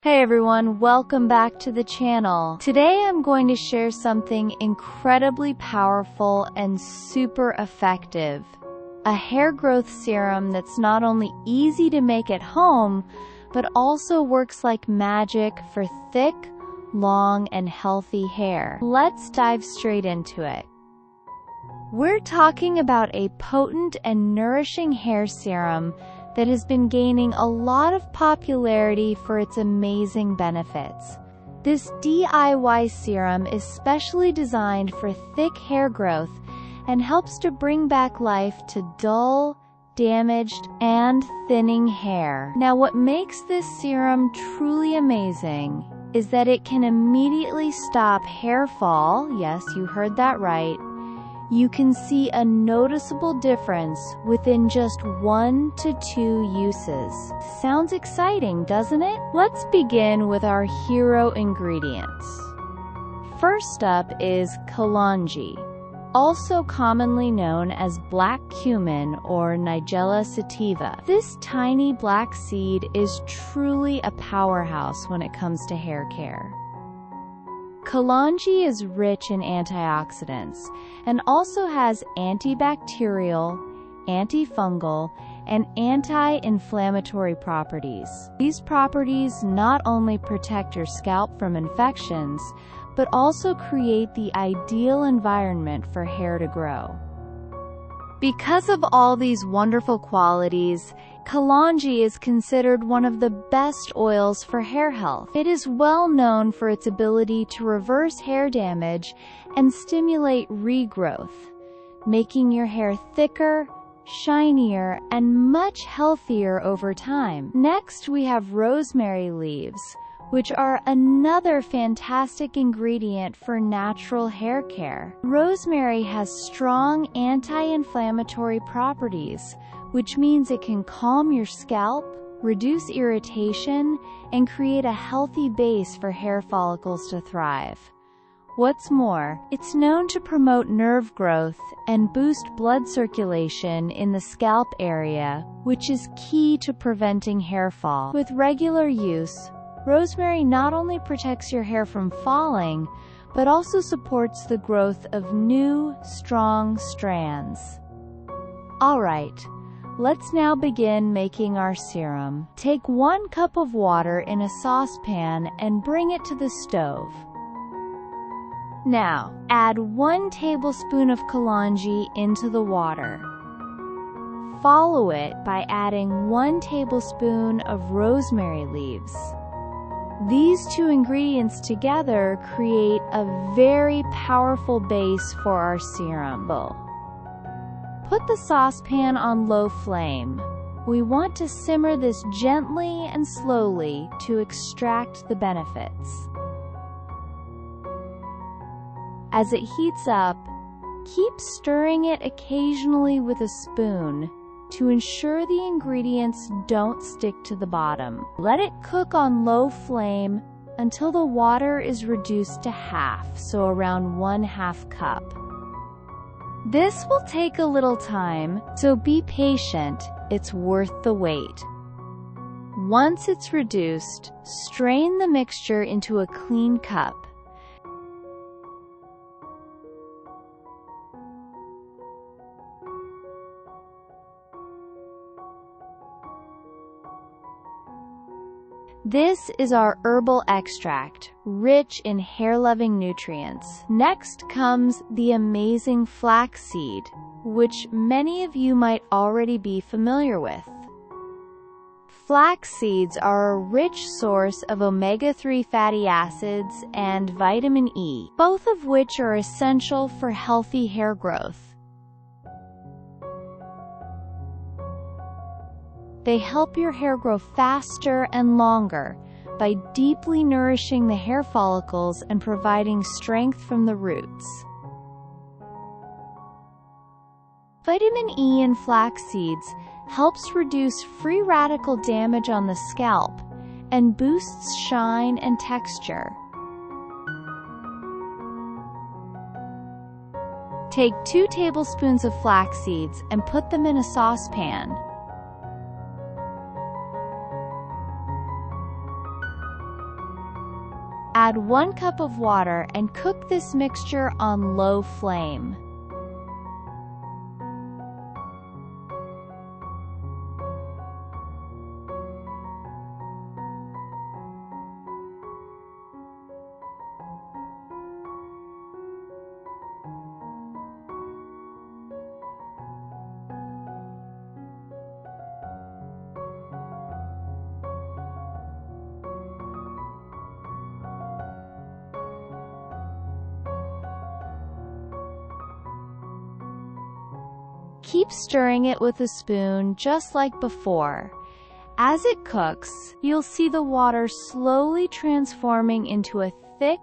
Hey everyone, welcome back to the channel. Today I'm going to share something incredibly powerful and super effective. A hair growth serum that's not only easy to make at home, but also works like magic for thick, long, and healthy hair. Let's dive straight into it. We're talking about a potent and nourishing hair serum that has been gaining a lot of popularity for its amazing benefits. This DIY serum is specially designed for thick hair growth and helps to bring back life to dull, damaged, and thinning hair. Now, what makes this serum truly amazing is that it can immediately stop hair fall. Yes, you heard that right. You can see a noticeable difference within just 1 to 2 uses. Sounds exciting, doesn't it? Let's begin with our hero ingredients. First up is kalonji, also commonly known as black cumin or Nigella sativa. This tiny black seed is truly a powerhouse when it comes to hair care. Kalonji is rich in antioxidants and also has antibacterial, antifungal, and anti-inflammatory properties. These properties not only protect your scalp from infections, but also create the ideal environment for hair to grow. Because of all these wonderful qualities, kalonji is considered one of the best oils for hair health. It is well known for its ability to reverse hair damage and stimulate regrowth, making your hair thicker, shinier, and much healthier over time. Next, we have rosemary leaves, which are another fantastic ingredient for natural hair care. Rosemary has strong anti-inflammatory properties, which means it can calm your scalp, reduce irritation, and create a healthy base for hair follicles to thrive. What's more, it's known to promote nerve growth and boost blood circulation in the scalp area, which is key to preventing hair fall. With regular use, rosemary not only protects your hair from falling, but also supports the growth of new, strong strands. Alright, let's now begin making our serum. Take 1 cup of water in a saucepan and bring it to the stove. Now, add 1 tablespoon of kalonji into the water. Follow it by adding 1 tablespoon of rosemary leaves. These 2 ingredients together create a very powerful base for our serum. Put the saucepan on low flame. We want to simmer this gently and slowly to extract the benefits. As it heats up, keep stirring it occasionally with a spoon to ensure the ingredients don't stick to the bottom. Let it cook on low flame until the water is reduced to half, so around 1/2 cup. This will take a little time, so be patient, it's worth the wait. Once it's reduced, strain the mixture into a clean cup. This is our herbal extract, rich in hair-loving nutrients. Next comes the amazing flaxseed, which many of you might already be familiar with. Flax seeds are a rich source of omega-3 fatty acids and vitamin E, both of which are essential for healthy hair growth. They help your hair grow faster and longer by deeply nourishing the hair follicles and providing strength from the roots. Vitamin E in flax seeds helps reduce free radical damage on the scalp and boosts shine and texture. Take 2 tablespoons of flax seeds and put them in a saucepan. Add 1 cup of water and cook this mixture on low flame. Keep stirring it with a spoon just like before. As it cooks, you'll see the water slowly transforming into a thick,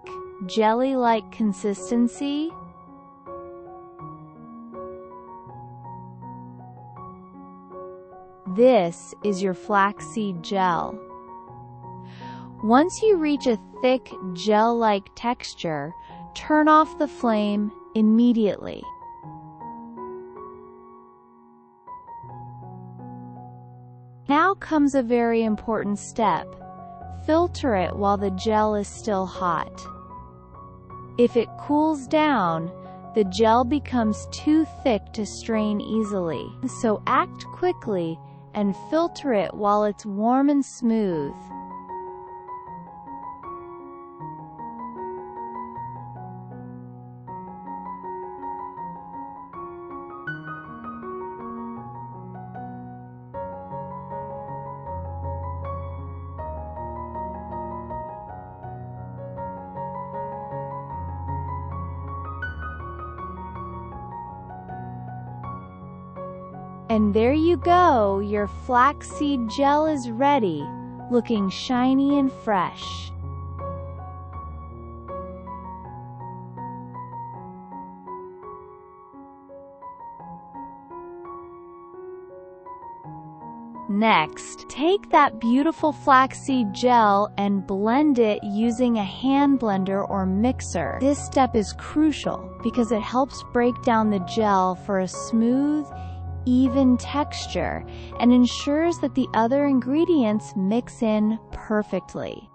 jelly-like consistency. This is your flaxseed gel. Once you reach a thick, gel-like texture, turn off the flame immediately. Now comes a very important step. Filter it while the gel is still hot. If it cools down, the gel becomes too thick to strain easily, so act quickly and filter it while it's warm and smooth. And there you go, your flaxseed gel is ready, looking shiny and fresh. Next, take that beautiful flaxseed gel and blend it using a hand blender or mixer. This step is crucial because it helps break down the gel for a smooth, even texture and ensures that the other ingredients mix in perfectly.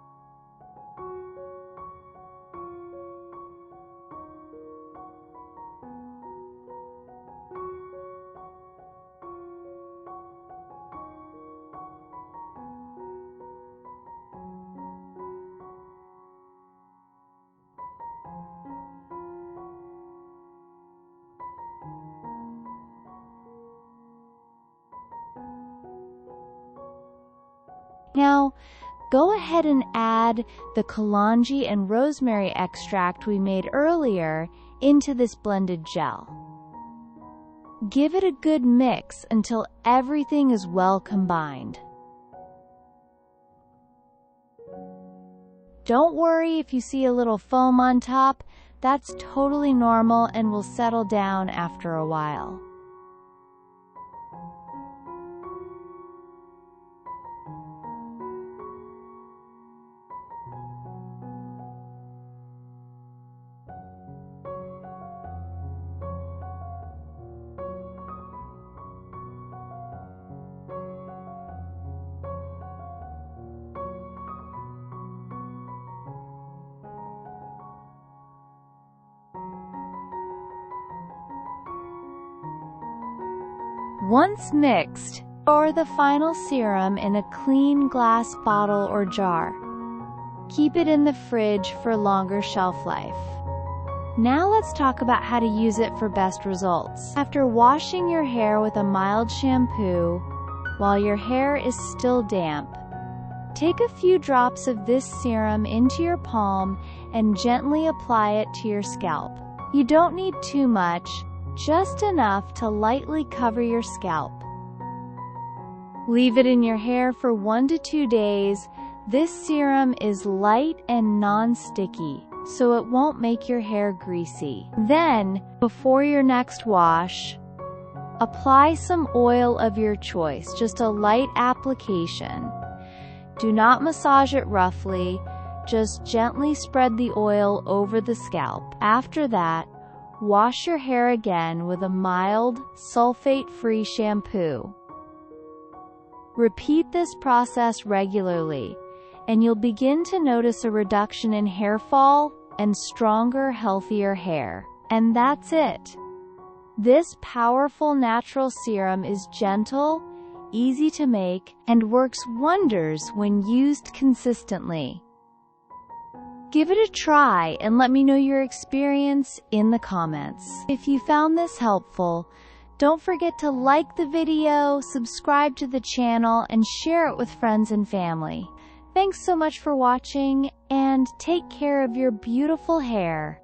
Now, go ahead and add the kalonji and rosemary extract we made earlier into this blended gel. Give it a good mix until everything is well combined. Don't worry if you see a little foam on top, that's totally normal and will settle down after a while. Once mixed, pour the final serum in a clean glass bottle or jar. Keep it in the fridge for longer shelf life. Now let's talk about how to use it for best results. After washing your hair with a mild shampoo, while your hair is still damp, take a few drops of this serum into your palm and gently apply it to your scalp. You don't need too much, just enough to lightly cover your scalp. Leave it in your hair for 1 to 2 days. This serum is light and non-sticky, so it won't make your hair greasy. Then, before your next wash, apply some oil of your choice, just a light application. Do not massage it roughly, just gently spread the oil over the scalp. After that, wash your hair again with a mild, sulfate-free shampoo. Repeat this process regularly, and you'll begin to notice a reduction in hair fall and stronger, healthier hair. And that's it. This powerful natural serum is gentle, easy to make, and works wonders when used consistently. Give it a try and let me know your experience in the comments. If you found this helpful, don't forget to like the video, subscribe to the channel, and share it with friends and family. Thanks so much for watching, and take care of your beautiful hair.